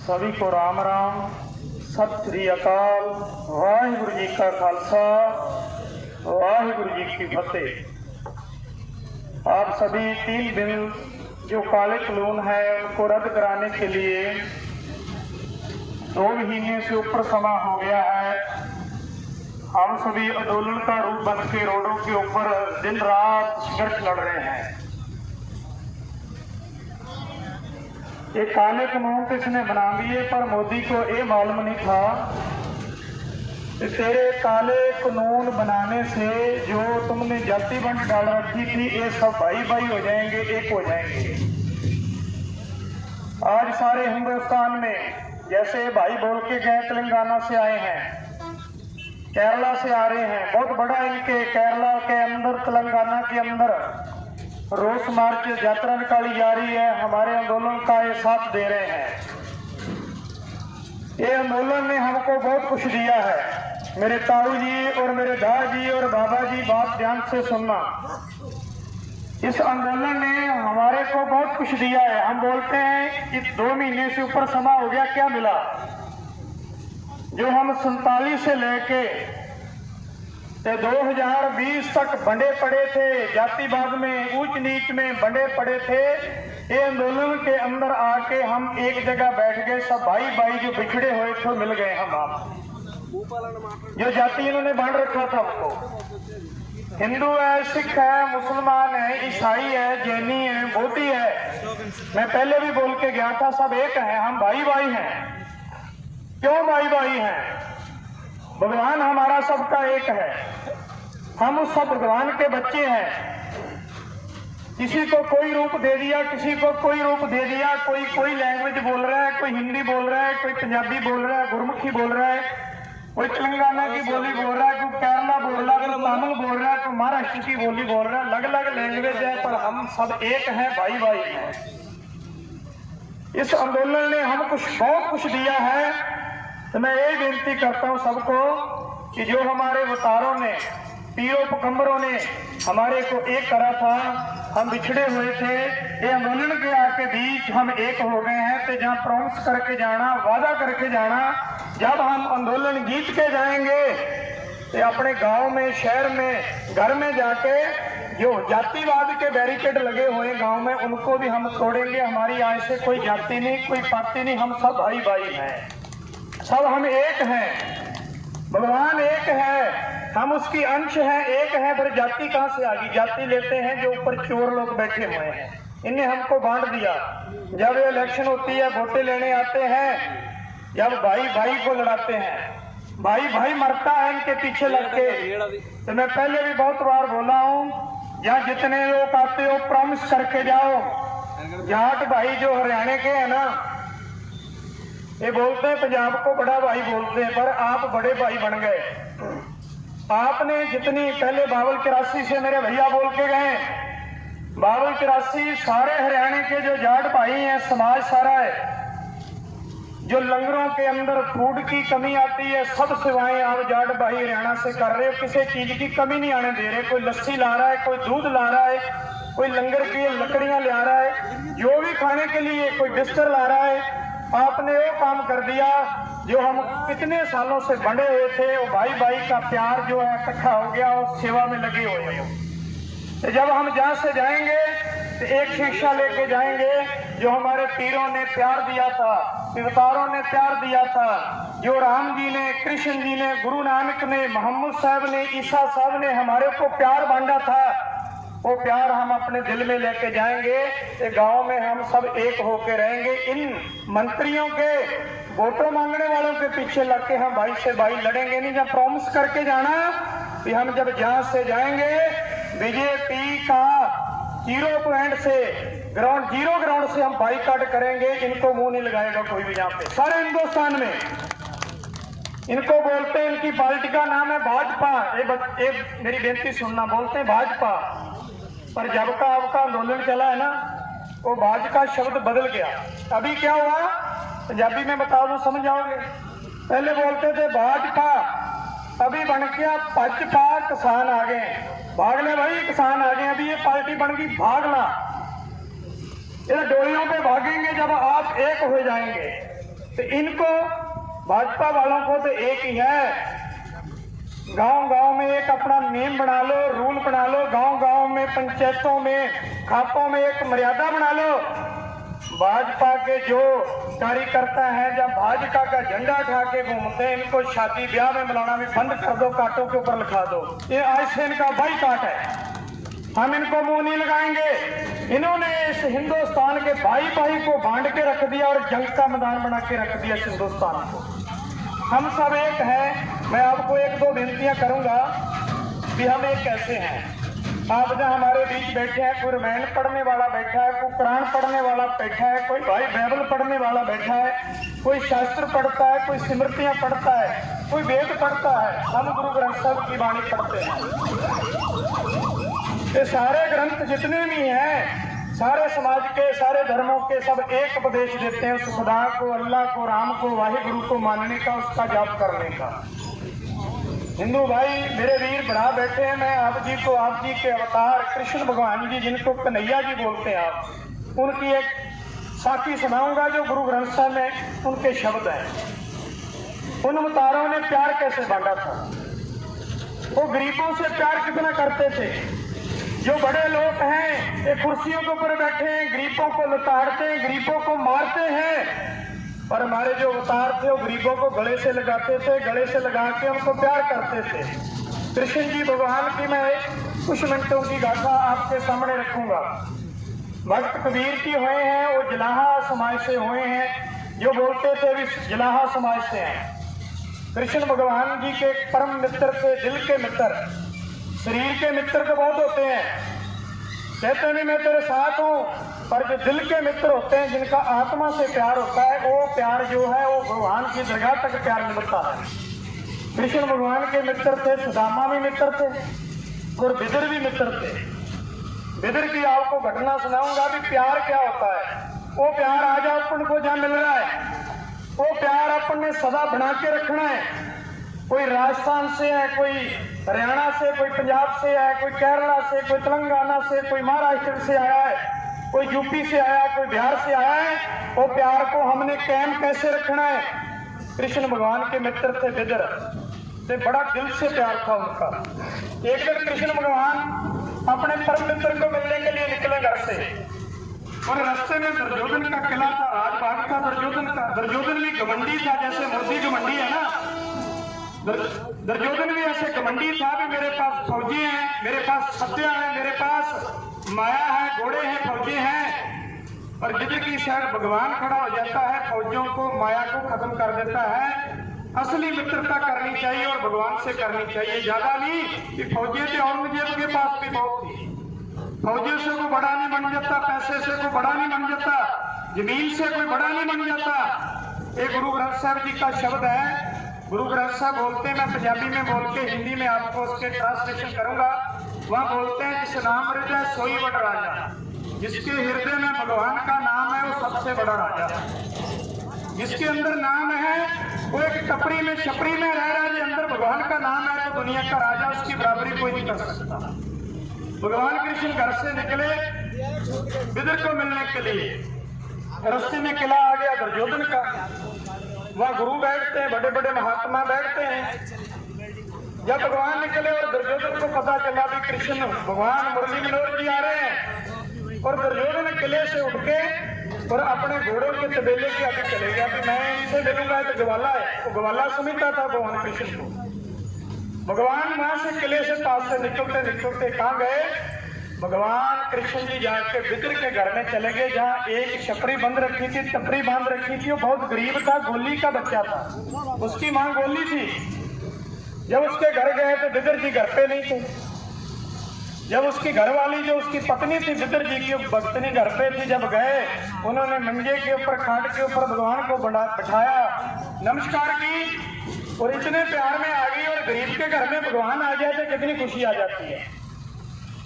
सभी को राम राम, सत श्री अकाल, वाहिगुरु जी का खालसा, वाहिगुरु जी की फतेह। आप सभी 3 दिन जो काले कानून है उनको रद्द कराने के लिए 2 महीने से ऊपर समय हो गया है। हम सभी आंदोलन का रूप बन के रोडों के ऊपर दिन रात संघर्ष लड़ रहे हैं। ये काले कानून तो इसने बना दिए, पर मोदी को ये मालूम नहीं था कि तेरे काले कानून बनाने से जो तुमने जाति बंट डाल रखी थी ये सब भाई भाई हो जाएंगे, एक हो जाएंगे। आज सारे हिंदुस्तान में जैसे भाई बोल के गए तेलंगाना से आए हैं, केरला से आ रहे हैं, बहुत बड़ा इनके केरला के अंदर तेलंगाना के अंदर रोष मार्च यात्रा निकाली जा रही है। हमारे आंदोलन का ये साथ दे रहे हैं। ये आंदोलन ने हमको बहुत कुछ दिया है। मेरे ताऊ जी और मेरे दादा जी और बाबा जी बात ध्यान से सुनना। इस आंदोलन ने हमारे को बहुत कुछ दिया है। हम बोलते हैं कि 2 महीने से ऊपर समय हो गया, क्या मिला? जो हम 47 से लेके 2020 तक बंधे पड़े थे, जातिवाद में ऊंच नीच में बंधे पड़े थे, ये आंदोलन के अंदर आके हम एक जगह बैठ गए। सब भाई भाई जो बिछड़े हुए थे मिल गए हम। आप जो जाति इन्होंने बांट रखा था हमको, हिंदू है, सिख है, मुसलमान है, ईसाई है, जैनी है, बौद्धी है, मैं पहले भी बोल के गया था, सब एक है। हम भाई भाई हैं। क्यों भाई भाई हैं? भगवान हमारा सबका एक है। हम उस सब भगवान के बच्चे हैं। किसी को कोई रूप दे दिया, किसी को कोई रूप दे दिया। कोई लैंग्वेज बोल रहा है, कोई हिंदी बोल रहा है, कोई पंजाबी बोल रहा है, गुरमुखी बोल रहा है, कोई तेलंगाना की बोली बोल रहा है, कोई केरला बोल रहा है, कोई तमिल बोल रहा है, कोई महाराष्ट्र की बोली बोल रहा है। अलग अलग लैंग्वेज है, पर हम सब एक हैं, भाई भाई हैं। इस आंदोलन ने हम बहुत कुछ दिया है। तो मैं यही बेनती करता हूं सबको कि जो हमारे अवतारों ने, पीरों पैगंबरों ने हमारे को एक करा था, हम बिछड़े हुए थे, ये आंदोलन के आके बीच हम एक हो गए हैं। तो जहाँ प्रॉमिस करके जाना, वादा करके जाना, जब हम आंदोलन जीत के जाएंगे तो अपने गांव में, शहर में, घर में जाके जो जातिवाद के बैरिकेड लगे हुए गांव में उनको भी हम तोड़ेंगे। हमारी आज से कोई जाति नहीं, कोई पाति नहीं, हम सब भाई भाई हैं। सब हम एक हैं। भगवान एक है, हम उसकी अंश हैं, एक है। फिर जाति कहां से आ गई? जाति लेते हैं जो ऊपर चोर लोग बैठे हुए हैं, इन्हें हमको बांट दिया। जब इलेक्शन होती है, वोटें लेने आते हैं, जब भाई भाई को लड़ाते हैं, भाई भाई मरता है इनके पीछे लग के। तो मैं पहले भी बहुत बार बोला हूं, जहाँ जितने लोग आते हो प्रॉमिस करके जाओ। जाट भाई जो हरियाणा के है ना, ये बोलते हैं पंजाब को बड़ा भाई बोलते हैं, पर आप बड़े भाई बन गए। आपने जितनी पहले 82-83 से मेरे भैया बोल के गए, 82-83 सारे हरियाणा के जो जाट भाई हैं, समाज सारा है, जो लंगरों के अंदर फूड की कमी आती है, सब सेवाएं आप जाट भाई हरियाणा से कर रहे हो। किसी चीज की कमी नहीं आने दे रहे। कोई लस्सी ला रहा है, कोई दूध ला रहा है, कोई लंगर की लकड़ियां ला रहा है, जो भी खाने के लिए, कोई बिस्तर ला रहा है। आपने वो काम कर दिया जो हम कितने सालों से बंधे हुए थे। वो भाई भाई का प्यार जो है इकट्ठा हो गया और सेवा में लगे हुए हो। तो जब हम जहाँ से जाएंगे तो एक शिक्षा लेके जाएंगे जो हमारे पीरों ने प्यार दिया था, अवतारों ने प्यार दिया था, जो राम जी ने, कृष्ण जी ने, गुरु नानक ने, मोहम्मद साहब ने, ईसा साहब ने हमारे को प्यार बांटा था। वो प्यार हम अपने दिल में लेके जाएंगे। गांव में हम सब एक होके रहेंगे। इन मंत्रियों के, वोटों मांगने वालों के पीछे लग के हम भाई से भाई लड़ेंगे नहीं। जब प्रॉमिस करके जाना कि हम जब जहां से जाएंगे, बीजेपी का 0 पॉइंट से, जीरो ग्राउंड से हम बाईकाट करेंगे। इनको मुंह नहीं लगाएगा कोई भी यहाँ पे, सारे हिंदुस्तान में। इनको बोलते हैं, इनकी पार्टी का नाम है भाजपा। मेरी बेनती सुनना, बोलते हैं भाजपा, पर जब का आपका आंदोलन चला है ना, वो भाजपा शब्द बदल गया। अभी क्या हुआ पंजाबी में बताओ तो समझ जाओगे। पहले बोलते थे भाजपा, अभी बन गया भाजपा। किसान आ गए, भागले भाई, किसान आ गए। अभी ये पार्टी बन गई भागना। ये डोरियों पे भागेंगे जब आप एक हो जाएंगे। तो इनको भाजपा वालों को तो एक ही है, गांव गांव में एक अपना नियम बना लो, रूल बना लो, गांव गांव में, पंचायतों में, खापों में एक मर्यादा बना लो। भाजपा के जो कार्यकर्ता हैं जब भाजपा का झंडा उठा के घूमते हैं, इनको शादी ब्याह में बुलाना भी बंद कर दो, कांटों के ऊपर लिखा दो। ये आज से इनका बाईकाट है, हम इनको मुंह नहीं लगाएंगे। इन्होंने इस हिंदुस्तान के भाई भाई को बांट के रख दिया और जंग का मैदान बना के रख दिया इस हिंदुस्तान को। हम सब एक हैं। मैं आपको एक दो विनतियां करूंगा कि हम एक कैसे हैं। आप जहाँ हमारे बीच बैठे हैं, कोई रामायण पढ़ने वाला बैठा है, कोई कुरान पढ़ने वाला बैठा है, कोई भाई बाइबल पढ़ने वाला बैठा है, कोई शास्त्र पढ़ता है, कोई स्मृतियां पढ़ता है, कोई वेद पढ़ता है। हम गुरु ग्रंथ साहब की वाणी पढ़ते हैं। ये सारे ग्रंथ जितने भी हैं, सारे समाज के, सारे धर्मों के, सब एक उपदेश देते हैं उस खुदा को, अल्लाह को, राम को, वाहिगुरु को मानने का, उसका जाप करने का। हिंदू भाई मेरे वीर बढ़ा बैठे हैं, मैं आप जी को, आप जी के अवतार कृष्ण भगवान जी, जिनको कन्हैया जी बोलते हैं आप, उनकी एक साखी सुनाऊंगा जो गुरु ग्रंथ साहब में उनके शब्द हैं। उन अवतारों ने प्यार कैसे बांटा था, वो गरीबों से प्यार कितना करते थे। जो बड़े लोग हैं ये कुर्सियों के ऊपर बैठे हैं, गरीबों को लताड़ते हैं, गरीबों को मारते हैं, पर हमारे जो अवतार थे वो गरीबों को गले से लगाते थे, गले से लगा के उनको प्यार करते थे। कृष्ण जी भगवान की मैं कुछ मिनटों की गाथा आपके सामने रखूंगा। भक्त कबीर जी हुए हैं, वो जलाहा समाज से हुए हैं, जो बोलते थे भी जलाहा समाज से हैं। कृष्ण भगवान जी के परम मित्र थे, दिल के मित्र। शरीर के मित्र तो बहुत होते हैं, कहते भी मैं तेरे साथ हूं, पर जो दिल के मित्र होते हैं, जिनका आत्मा से प्यार होता है, वो प्यार जो है वो भगवान की दरगाह तक प्यार मिलता है। कृष्ण भगवान के मित्र थे, सुदामा भी मित्र थे और विदुर भी मित्र थे। विदुर की आपको घटना सुनाऊंगा भी प्यार क्या होता है। वो प्यार आज अपन को जहाँ मिल रहा है, वो प्यार अपन ने सदा बना के रखना है। कोई राजस्थान से है, कोई हरियाणा से, कोई पंजाब से है, कोई केरला से, कोई तेलंगाना से, कोई महाराष्ट्र से आया है, कोई यूपी से आया, कोई बिहार से आया है। वो प्यार को हमने कायम कैसे रखना है। कृष्ण भगवान के मित्र थे विदुर, से बड़ा दिल से प्यार था उनका। एक दिन कृष्ण भगवान अपने परम मित्र को मिलने के लिए निकले घर से, और रास्ते में दुर्योधन का किला था, राजबाग था दुर्योधन का। दुर्योधन भी घमंडी था, जैसे मोदी घमंडी है ना, दुर्योधन भी ऐसे घमंडी था भी मेरे पास फौजी हैं, मेरे पास सत्या है, मेरे पास माया है, घोड़े हैं, फौजी हैं। पर जिधर की शहर भगवान खड़ा हो जाता है, फौजियों को, माया को खत्म कर देता है। असली मित्रता करनी चाहिए और भगवान से करनी चाहिए, ज्यादा नहीं कि फौजी थे, औरंगजेब के पास भी बहुत थी। फौजियों से कोई बड़ा नहीं बन जाता, पैसे से कोई बड़ा नहीं बन जाता, जमीन से कोई बड़ा नहीं बन जाता। एक गुरु ग्रंथ साहब जी का शब्द है, गुरु ग्रंथ साहब बोलते हैं, मैं पंजाबी में बोल के हिंदी में आपको उसके ट्रांसलेशन करूंगा। वहाँ बोलते हैं, जिस नाम हृदय सोई बड़ा राजा, जिसके हृदय में भगवान का नाम है वो सबसे बड़ा राजा। जिसके अंदर नाम है वो एक टपरी में, छपरी में रह रहा है, अंदर भगवान का नाम है तो दुनिया का राजा, उसकी बराबरी कोई नहीं कर सकता। भगवान कृष्ण घर से निकले विदुर को मिलने के लिए, रास्ते में किला आ गया दुर्योधन का। वहाँ गुरु बैठते हैं, बड़े बड़े महात्मा बैठते हैं। जब भगवान निकले और दुर्योधन को पता चला भी कृष्ण भगवान मुरली मनोहर जी आ रहे हैं, और दुर्योधन किले से उठ के और अपने घोड़ों के तबेले के आगे चले गया कि मैं इनसे मिलूंगा, तो ग्वाला है। वो ग्वाला समझता था भगवान कृष्ण को। भगवान वहां से किले से पास से निकलते निकलते कहाँ गए, भगवान कृष्ण जी जाके विदुर के घर में चले गए, जहाँ एक छपरी बंद रखी थी, टपरी बांध रखी थी। वो बहुत गरीब था, गोली का बच्चा था, उसकी मां गोली थी। जब उसके घर गए तो विदुर जी घर पे नहीं थे। जब उसकी घरवाली, जो उसकी पत्नी थी विदुर जी की भक्तनी, घर पे थी, जब गए उन्होंने मंजे के ऊपर, खाट के ऊपर भगवान को बैठाया, नमस्कार की, और इतने प्यार में आ गई। और गरीब के घर में भगवान आ जाए तो कितनी खुशी आ जाती है।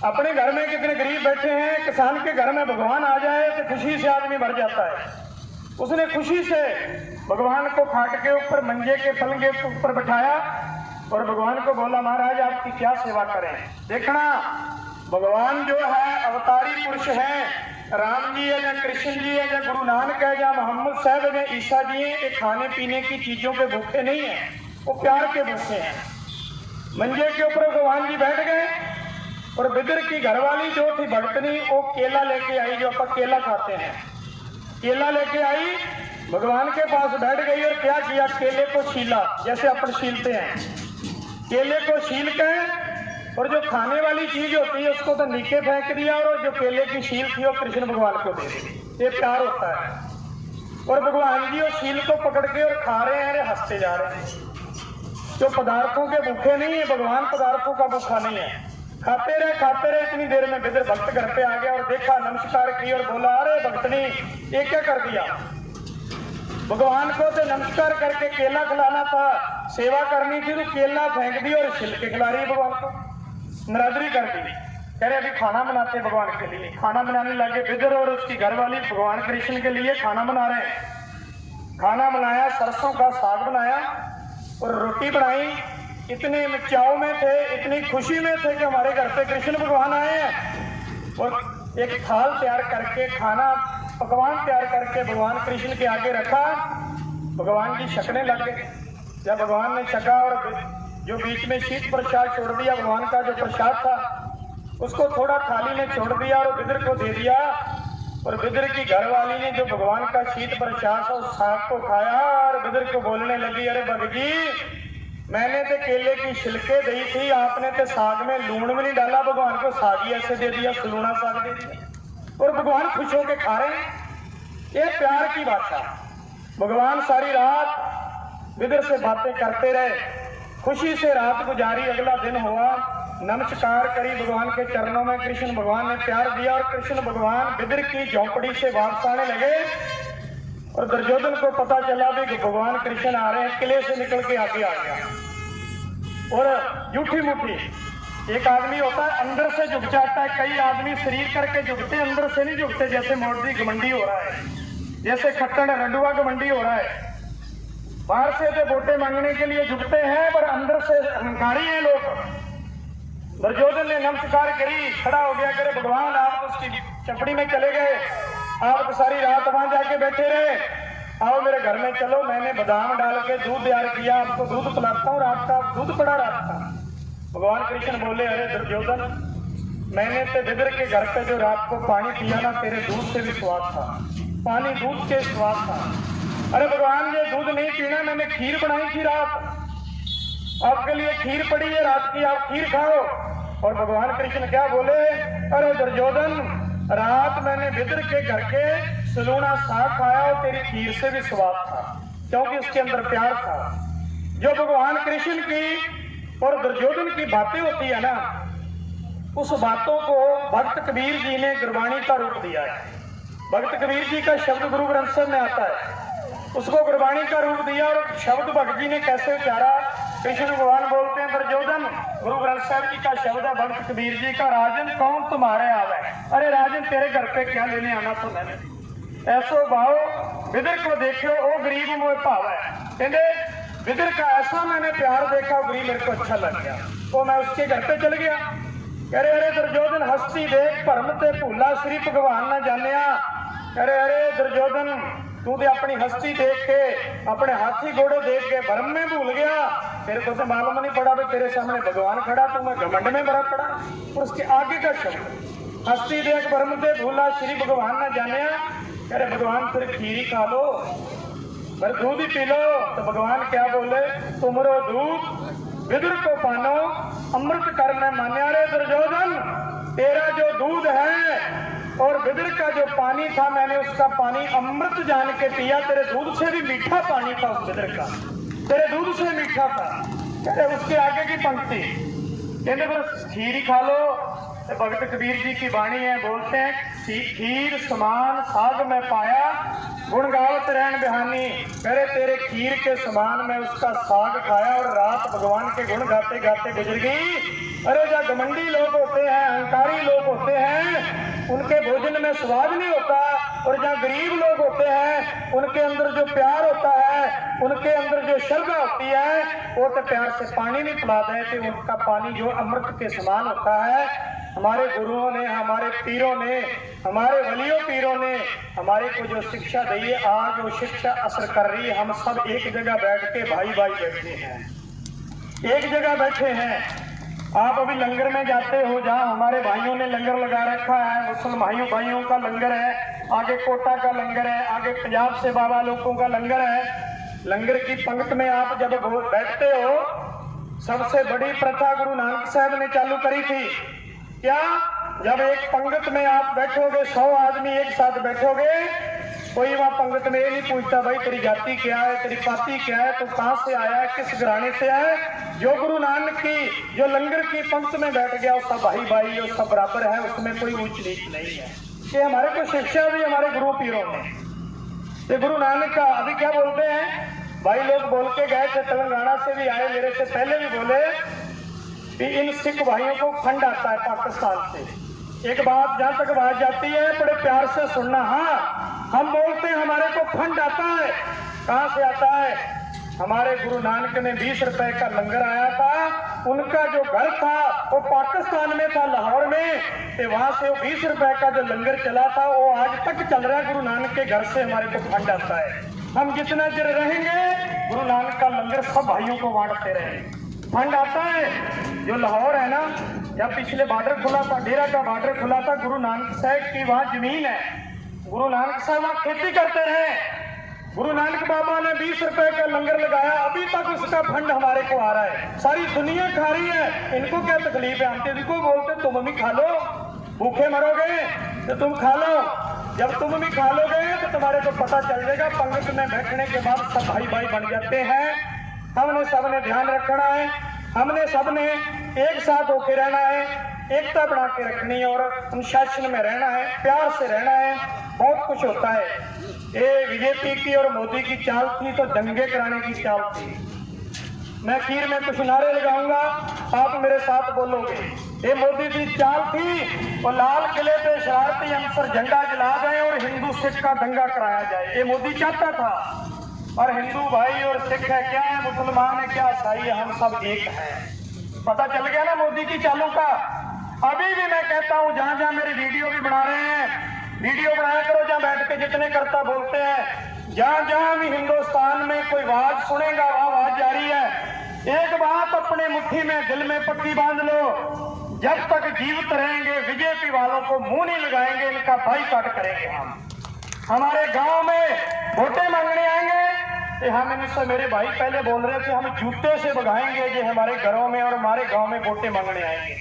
अपने घर में कितने गरीब बैठे हैं, किसान के घर में भगवान आ जाए तो खुशी से आदमी भर जाता है। उसने खुशी से भगवान को खाट के ऊपर, मंजे के पलंगे के ऊपर बैठाया और भगवान को बोला, महाराज आपकी क्या सेवा करें। देखना, भगवान जो है अवतारी पुरुष है, राम जी है या कृष्ण जी है या गुरु नानक है या मोहम्मद साहब है या ईसा जी है, ये खाने पीने की चीजों के भूखे नहीं है, वो प्यार के भूखे हैं। मंजे के ऊपर भगवान जी बैठ गए और बिदर की घरवाली जो थी भगतनी, वो केला लेके आई, जो अपन केला खाते हैं, केला लेके आई, भगवान के पास बैठ गई और क्या किया, केले को छीला जैसे अपन छीलते हैं, केले को छील के और जो खाने वाली चीज होती है उसको तो नीचे फेंक दिया और जो केले की छील थी वो कृष्ण भगवान को दे दी। ये प्यार होता है। और भगवान जी उस छील को पकड़ के और खा रहे हैं, हंसते जा रहे हैं। जो पदार्थों के भूखे नहीं है, भगवान पदार्थों का भूखा नहीं है। खाते रहे इतनी देर में बिदर भक्त घर पे आ गया और देखा, नमस्कार की और बोला, अरे भक्तनी ये क्या कर दिया, भगवान को तो नमस्कार करके केला खिलाना था, सेवा करनी थी, तो केला फेंक दी और छिलके खिला रही है भगवान को, नरादरी कर दी। कह रहे अभी खाना बनाते भगवान के लिए। खाना बनाने लगे बिदर और उसकी घरवाली भगवान कृष्ण के लिए खाना बना रहे हैं। खाना बनाया, सरसों का साग बनाया और रोटी बनाई। इतने चाव में थे, इतनी खुशी में थे कि हमारे घर पे कृष्ण भगवान आए हैं। और एक थाल तैयार करके, खाना पकवान तैयार करके भगवान कृष्ण के आगे रखा। भगवान जी छकने लगे। जब भगवान ने छका और जो बीच में शीत प्रसाद छोड़ दिया, भगवान का जो प्रसाद था उसको थोड़ा थाली में छोड़ दिया और बिदर को दे दिया। और बिदर की घरवाली ने जो भगवान का शीत प्रसाद था उस साग को खाया और बिदर को बोलने लगी, अरे भगत जी, मैंने तो केले की छिलके दी थी, आपने तो साग में लूण में नहीं डाला, भगवान को साग ही ऐसे दे दिया, सलूना साग दे दिया और भगवान खुश होकर खा रहे हैं। ये प्यार की बात है। भगवान सारी रात बिदर से बातें करते रहे, खुशी से रात गुजारी। अगला दिन हुआ, नमस्कार करी भगवान के चरणों में, कृष्ण भगवान ने प्यार दिया और कृष्ण भगवान बिदर की झोंपड़ी से वापस आने लगे। और दुर्योधन को पता चला भी कि भगवान कृष्ण आ रहे हैं, किले से निकल के आगे आ गया। और झूठी मूठी एक आदमी होता है अंदर से झुक जाता है, कई आदमी शरीर करके झुकते, अंदर से नहीं झुकते। जैसे मोदी घमंडी हो रहा है, जैसे खट्टड़ रंडुआ घमंडी हो रहा है। बाहर से तो वोटें मांगने के लिए झुकते हैं पर अंदर से अहंकारी हैं लोग। दुर्योधन ने नमस्कार करी, खड़ा हो गया, करे भगवान आप तो उसकी चपड़ी में चले गए, आप तो सारी रात वहां जाके बैठे रहे, आओ मेरे घर में चलो, मैंने बादाम डाल के दूध तैयार किया, आपको दूध पिलाता हूँ, रात का दूध पड़ा रात का। भगवान कृष्ण बोले, अरे दुर्योधन, मैंने तो बिदर के घर पे जो रात को पानी पिया ना, तेरे दूध से भी स्वाद था, पानी दूध के स्वाद था। अरे भगवान ये दूध नहीं पीना, मैंने खीर बनाई थी रात, आपके लिए खीर पड़ी है रात की, आप खीर खाओ। और भगवान कृष्ण क्या बोले, अरे दुर्योधन, रात मैंने बिदर के घर के सलूना साग खाया और तेरी खीर से भी स्वाद था, क्योंकि उसके अंदर प्यार था। जो भगवान कृष्ण की और दुर्योधन की बातें होती है ना, उस बातों को भक्त कबीर जी ने गुरबाणी का रूप दिया है। भक्त कबीर जी का शब्द गुरु ग्रंथ साहब में आता है, उसको गुरबाणी का रूप दिया। और शब्द भक्त जी ने कैसे उचारा, कृष्ण भगवान बोलते हैं, दुर्योधन, गुरु ग्रंथ साहब जी का शब्द है भक्त कबीर जी का, राजन कौन तुम्हारे आवे, अरे राजन तेरे घर पे क्या लेने आना तो मैंने, ऐसो भाव बिदर को देखो ओ गरीब मोह भाव है। कहते बिदर का ऐसा मैंने प्यार देखा, गरीब मेरे को अच्छा लग गया, तो मैं उसके घर पे चल गया। अरे अरे दुर्योधन, हस्ती देख भरम ते भूला, श्री भगवान न जानिया। अरे अरे दुर्योधन, तू तो अपनी हस्ती देख के, अपने हाथी घोड़े देख के भरम में भूल गया, तेरे को तो मालूम नहीं पड़ा भी तेरे सामने भगवान खड़ा, तो मैं घमंड में भरा पड़ा। और उसके आगे का शब्द, हस्ती देख भरम ते भूला, श्री भगवान न जानिया। अरे भगवान फिर खीर खा लो, फिर दूध ही पी लो। तो भगवान क्या बोले, तुमरो दूध विदुर को पानो, अमृत कर मैं मान्या। रे दुर्योधन, तेरा जो दूध है और विदुर का जो पानी था, मैंने उसका पानी अमृत जान के पिया, तेरे दूध से भी मीठा पानी था उस विदुर का, तेरे दूध से मीठा था। कहते उसके आगे की पंक्ति, कहते बस खीर ही खा लो। भगत कबीर जी की वाणी है, बोलते हैं, खीर समान साग में पाया, गुण गावत रहन बिहानी। करे तेरे खीर के समान मैं उसका साग खाया और रात भगवान के गुण गाते गाते गुजर गई। अरे जो घमंडी लोग होते हैं, अहंकारी लोग होते हैं, उनके भोजन में स्वाद नहीं होता। और जहाँ गरीब लोग होते हैं, उनके अंदर जो प्यार होता है, उनके अंदर जो श्रद्धा होती है, वो तो प्यार से पानी नहीं पिला देते, उनका पानी जो अमृत के समान होता है। हमारे गुरुओं ने, हमारे पीरों ने, हमारे वलियों पीरों ने हमारे को जो शिक्षा दी है, आज वो शिक्षा असर कर रही है। हम सब एक जगह बैठ के भाई भाई बैठे हैं, एक जगह बैठे हैं। आप अभी लंगर में जाते हो, जहाँ हमारे भाइयों ने लंगर लगा रखा है, मुसलमान भाइयों का लंगर है, आगे कोटा का लंगर है, आगे पंजाब से बाबा लोगों का लंगर है। लंगर की पंक्ति में आप जब बैठते हो, सबसे बड़ी प्रथा गुरु नानक साहब ने चालू करी थी। क्या? जब एक पंक्ति में आप बैठोगे, 100 आदमी एक साथ बैठोगे, कोई वहां पंक्ति में ये नहीं पूछता भाई तेरी जाति क्या है, तेरी पाती क्या है, तू कहां से आया है, किस घराने से आया है। जो गुरु नानक की जो लंगर की पंक्ति में बैठ गया, वो सब भाई भाई, वो सब बराबर है, उसमें कोई ऊंच नीच नहीं है। ये हमारे को शिक्षा भी हमारे गुरु पीरों ने, ये गुरु नानक का। अभी क्या बोलते हैं भाई, लोग बोल के गए थे, तेलंगाना से भी आए, मेरे से पहले भी बोले कि इन सिख भाइयों को फंड आता है पाकिस्तान से। एक बात जहां तक बात जाती है, बड़े प्यार से सुनना। हाँ, हम बोलते हैं हमारे को फंड आता है, कहां से आता है? हमारे गुरु नानक ने 20 रुपए का लंगर आया था, उनका जो घर था वो पाकिस्तान में था, लाहौर में, तो वहां से वो 20 रुपए का जो लंगर चला था वो आज तक चल रहा है। गुरु नानक के घर से हमारे को फंड आता है। हम जितना देर रहेंगे, गुरु नानक का लंगर सब भाइयों को बांटते रहेंगे। फंड आता है। जो लाहौर है ना, जब पिछले बॉर्डर खुला था, डेरा का बॉर्डर खुला था, गुरु नानक साहब की वहां जमीन है, गुरु नानक साहब वहां खेती करते रहे। गुरु नानक बाबा ने 20 रुपए का लंगर लगाया, अभी तक उसका फंड हमारे को आ रहा है। सारी दुनिया खा रही है, इनको क्या तकलीफ है? हम तो इनको बोलते तुम भी खा लो, भूखे मरोगे तो तुम खा लो। जब तुम भी खा लोगे तो तुम्हारे को पता चल जाएगा। पंगत में बैठने के बाद सब भाई भाई बन जाते हैं। हमने सबने ध्यान रखना है, हमने सबने एक साथ होके रहना है, एकता बना के रखनी है और अनुशासन में रहना है, प्यार से रहना है। बहुत कुछ होता है। ये बीजेपी की और मोदी की चाल थी तो दंगे कराने की चाल थी। मैं खीर में कुछ नारे लगाऊंगा, आप मेरे साथ बोलोगे। ये मोदी की चाल थी और लाल किले पे शरारती अनसर झंडा जला गए और हिंदू सिख का दंगा कराया जाए, ये मोदी चाहता था। और हिंदू भाई और सिख है क्या है, मुसलमान है क्या, ईसाई है, हम सब एक हैं। पता चल गया ना मोदी की चालों का। अभी भी मैं कहता हूँ, जहां जहां मेरी वीडियो भी बना रहे हैं, वीडियो बनाया करो, जहां बैठ के जितने करता बोलते हैं। जहां जहां भी हिंदुस्तान में कोई आवाज सुनेगा, वहां आवाज जारी है। एक बात अपने मुट्ठी में, दिल में पक्की बांध लो, जब तक जीवित रहेंगे बीजेपी वालों को मुंह नहीं लगाएंगे, इनका बाईकाट करेंगे हम। हमारे गांव में वोटे मांगने आएंगे, हम इनसे, मेरे भाई पहले बोल रहे थे, हम जूते से भगाएंगे ये हमारे घरों में और हमारे गांव में वोटे मांगने आएंगे।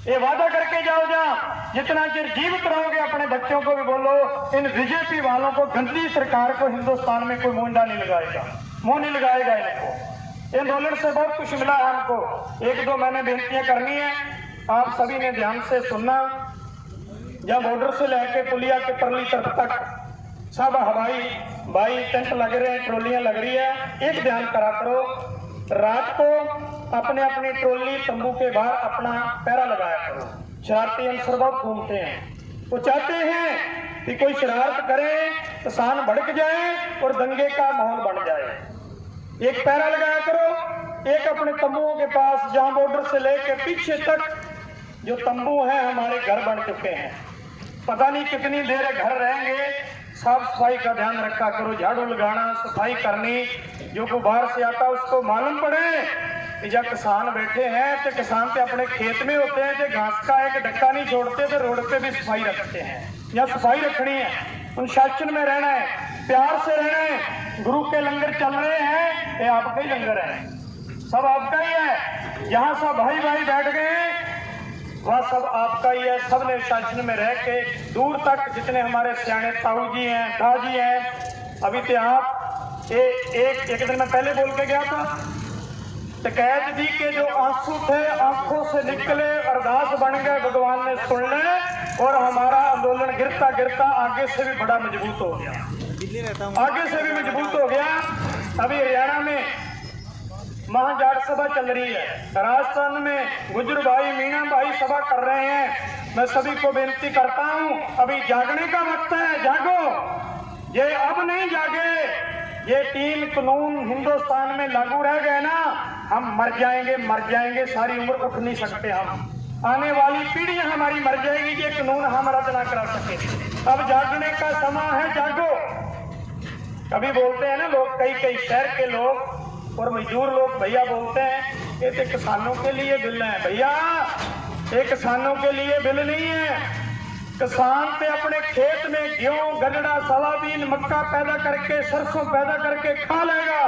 ये वादा करके जाओ, जहाँ जितना चिर जीवित रहोगे अपने बच्चों को भी बोलो, इन बीजेपी वालों को, गंदी सरकार को हिंदुस्तान में कोई मुंडा नहीं लगाएगा, मुंह नहीं लगाएगा इनको। आंदोलन से बहुत कुछ मिला है हमको। एक दो मैंने बेनतियां करनी है, आप सभी ने ध्यान से सुनना। जब बॉर्डर से लेकर पुलिया के परली तरफ तक सब हवाई भाई टेंट लग रहे हैं, ट्रोलियां लग रही है। एक ध्यान करा करो, रात को अपने अपनी ट्रोली तंबू के बाहर अपना पैरा लगाया करो। शरारती अनसर बहुत घूमते हैं, वो चाहते हैं कि कोई शरारत करे, किसान भड़क जाए और दंगे का माहौल बन जाए। एक पैरा लगाया करो, एक अपने तंबुओं के पास, जहां बॉर्डर से लेकर पीछे तक जो तंबू हैं हमारे घर बन चुके हैं। पता नहीं कितनी देर घर रहेंगे। साफ सफाई का ध्यान रखा करो, झाड़ू लगाना, सफाई करनी। जो को बाहर से आता उसको मालूम पड़े कि जब किसान बैठे हैं तो किसान पे अपने खेत में होते हैं, तो घास का एक डक्का नहीं छोड़ते, तो रोड पे भी सफाई रखते हैं। या सफाई रखनी है, अनुशासन में रहना है, प्यार से रहना है। गुरु के लंगर चल रहे हैं, ये आपका ही लंगर है, सब आपका ही है। जहाँ सब भाई भाई बैठ गए वह सब आपका ही है। सबने शासन में रह के दूर तक जितने हमारे सियाने ताऊ जी हैं, दाजी हैं, अभी तो आप एक दिन मैं पहले बोल के गया था, तो कैद जी के जो आंसू थे आंखों से निकले, अरदास बन गए, भगवान ने सुन ले और हमारा आंदोलन गिरता गिरता आगे से भी बड़ा मजबूत हो गया, आगे से भी मजबूत हो गया। अभी हरियाणा में महाजाट सभा चल रही है, राजस्थान में गुजर भाई, मीणा भाई सभा कर रहे हैं। मैं सभी को बेनती करता हूं, अभी जागने का वक्त है, जागो। ये अब नहीं जागे, ये 3 कानून हिंदुस्तान में लागू रह गए ना, हम मर जाएंगे, मर जाएंगे, सारी उम्र उठ नहीं सकते हम। आने वाली पीढ़ियां हमारी मर जाएगी, ये कानून हम रद्द ना करा सके। अब जागने का समय है, जागो। कभी बोलते हैं ना लोग, कई शहर के लोग और मजदूर लोग भैया बोलते हैं ये तो किसानों के लिए बिल है। भैया ये किसानों के लिए बिल नहीं है। किसान पे अपने खेत में गेहूं, गन्ना, सोयाबीन, मक्का पैदा करके, सरसों पैदा करके खा लेगा,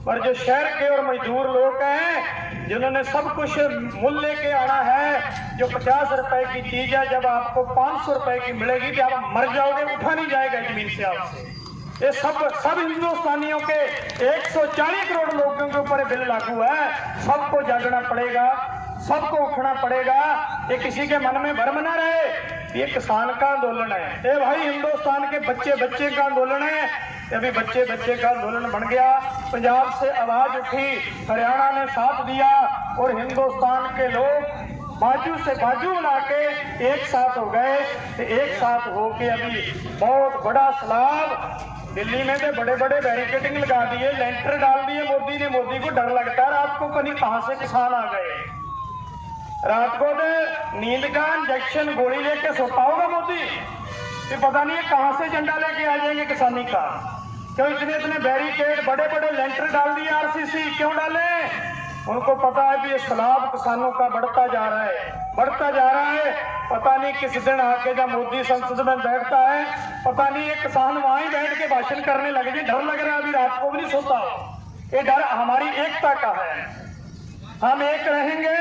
पर जो शहर के और मजदूर लोग हैं जिन्होंने सब कुछ मूल्य के आना है, जो 50 रुपए की चीज है जब आपको 500 रुपए की मिलेगी तो आप मर जाओगे, उठा नहीं जाएगा जमीन से आपसे। ये सब हिंदुस्तानियों के 140 करोड़ लोगों के ऊपर बिल लागू है। सबको जागना पड़ेगा, सबको उठना पड़ेगा। ये किसी के मन में भ्रम ना रहे, ये किसान का आंदोलन है। ये भाई हिंदुस्तान के बच्चे का आंदोलन है। अभी बच्चे का आंदोलन बन गया। पंजाब से आवाज उठी, हरियाणा ने साथ दिया और हिंदुस्तान के लोग बाजू से बाजू मिला के एक साथ हो गए। एक साथ होके अभी बहुत बड़ा सैलाब दिल्ली में तो बड़े बड़े बैरिकेडिंग लगा दिए, लेंटर डाल दिए मोदी ने। मोदी को डर लगता है रात को कहीं कहां से किसान आ गए। रात को तो नींद का इंजेक्शन गोली लेके सोता होगा मोदी, फिर पता नहीं कहां से झंडा लेके आ जाएंगे किसानी का। क्यों इतने बैरिकेड, बड़े बड़े लेंटर डाल दिए आरसीसी, क्यों डाले? उनको पता है कि ये सैलाब किसानों का बढ़ता जा रहा है। पता नहीं किस दिन आके जब मोदी संसद में बैठता है, पता नहीं ये किसान वहां ही बैठ के भाषण करने लगे। डर लग रहा है, अभी रात को भी नहीं सोता। ये डर हमारी एकता का है। हम एक रहेंगे,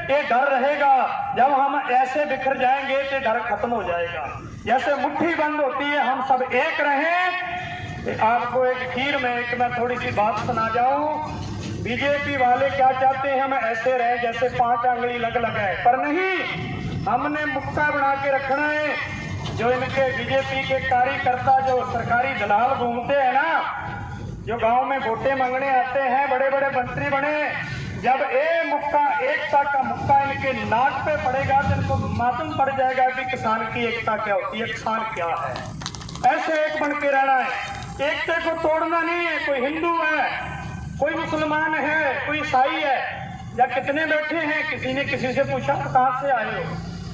ये डर रहेगा। जब हम ऐसे बिखर जाएंगे तो डर खत्म हो जाएगा। जैसे मुट्ठी बंद होती है, हम सब एक रहें। आपको एक खीर में मैं थोड़ी सी बात सुना जाऊं। बीजेपी वाले क्या चाहते हैं, हम ऐसे रहे जैसे 5 आंगली लग है, पर नहीं। हमने मुक्का बना के रखना है। जो इनके बीजेपी के कार्यकर्ता, जो सरकारी दलाल घूमते हैं ना, जो गांव में वोटें मांगने आते हैं, बड़े बड़े मंत्री बने, जब एकता का मुक्का इनके नाक पे पड़ेगा तो इनको मालूम पड़ जाएगा कि किसान की एकता क्या होती है, किसान क्या है। ऐसे एक बन के रहना है, एकता को तोड़ना नहीं है। कोई हिंदू है, कोई मुसलमान है, कोई ईसाई है, या कितने बैठे हैं, किसी ने किसी से पूछा कहां से आए हो,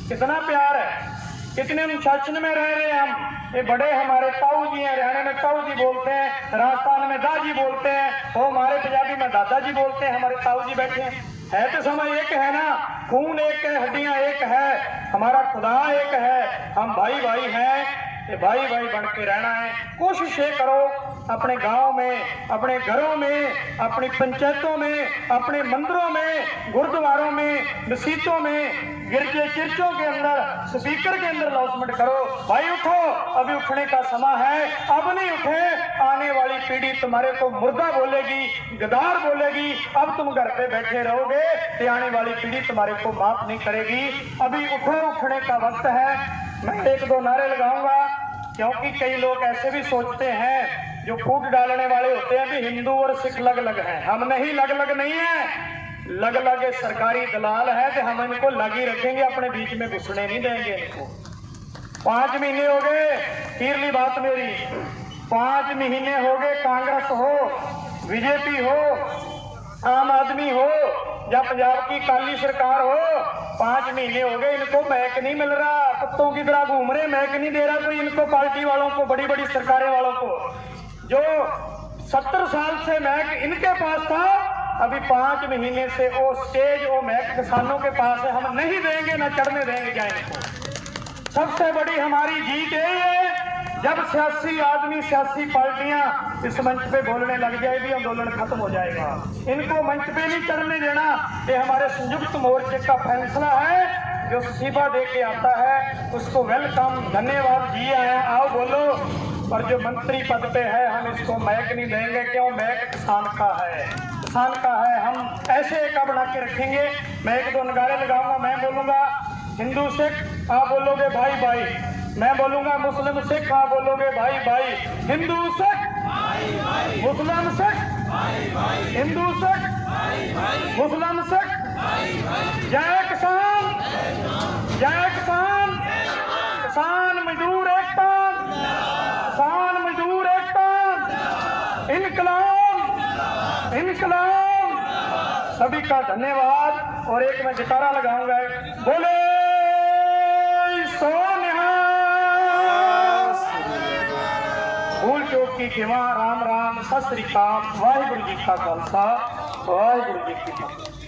कितना प्यार है, कितने अनुशासन में रह रहे हैं हम। ये बड़े हमारे ताऊ जी हैं, हरियाणा में ताऊ जी बोलते हैं, राजस्थान में दाजी बोलते हैं, वो हमारे पंजाबी में दादाजी बोलते हैं, हमारे ताऊ जी बैठे हैं। है तो समय एक है ना, खून एक है, हड्डियां एक है, हमारा खुदा एक है, हम भाई भाई हैं। ये भाई भाई बन के रहना है। कोशिश ये करो अपने गांव में, अपने घरों में, अपनी पंचायतों में, अपने मंदिरों में, गुरुद्वारों में, मस्जिदों में, गिरजे चर्चों के अंदर, स्पीकर के अंदर अनाउंसमेंट करो, भाई उठो, अभी उठने का समय है। अब नहीं उठे, आने वाली पीढ़ी तुम्हारे को मुर्दा बोलेगी, गद्दार बोलेगी। अब तुम घर पे बैठे रहोगे तो आने वाली पीढ़ी तुम्हारे को माफ नहीं करेगी। अभी उठो, उठने का वक्त है। मैं 1-2 नारे लगाऊंगा, क्योंकि कई लोग ऐसे भी सोचते हैं, जो फूट डालने वाले होते हैं भी हिंदू और सिख लग हैं। हम नहीं, लग नहीं है, लग सरकारी दलाल है, तो हम इनको लग ही रखेंगे, अपने बीच में घुसने नहीं देंगे इनको। 5 महीने हो गए, तीसरी बात मेरी, 5 महीने हो गए, कांग्रेस हो, बीजेपी हो, आम आदमी हो या पंजाब की काली सरकार हो, 5 महीने हो गए, इनको महक नहीं मिल रहा। कुत्तों की तरह घूम रहे, महक नहीं दे रहा कोई इनको, पार्टी वालों को, बड़ी बड़ी सरकारें वालों को। जो 70 साल से महक इनके पास था, अभी 5 महीने से वो स्टेज, वो महक किसानों के पास है। हम नहीं देंगे, ना चढ़ने देंगे क्या इनको। सबसे बड़ी हमारी जीत है जब सियासी आदमी, सियासी पार्टियां इस मंच पे बोलने लग जाएगी, आंदोलन खत्म हो जाएगा। इनको मंच पे नहीं चढ़ने देना। ये हमारे संयुक्त मोर्चे का फैसला है। जो इस्तीफा दे के आता है उसको वेलकम, धन्यवाद, जी आया, आओ बोलो। पर जो मंत्री पद पे है, हम इसको महक नहीं देंगे। क्यों? महक किसान का है, किसान का है। हम ऐसे एक बना के रखेंगे। मैं 1-2 नगारे लगाऊंगा, मैं बोलूंगा हिंदू सिख, आप बोलोगे भाई भाई। मैं बोलूंगा मुस्लिम सिख, आप बोलोगे भाई भाई। हिंदू सिख, मुस्लिम सिख, हिंदू सिख, मुस्लिम सिख। जय किसान, जय किसान, किसान मजदूर एकता, किसान मजदूर एकता, इनकलाब, इनकलाब। सभी का धन्यवाद। और एक मैं जयकारा लगाऊंगा। बोले फूल चौक की खिमा राम राम सत श्री अकाल वाहिगुरु जी का खालसा वाहिगुरु जी की फतेह।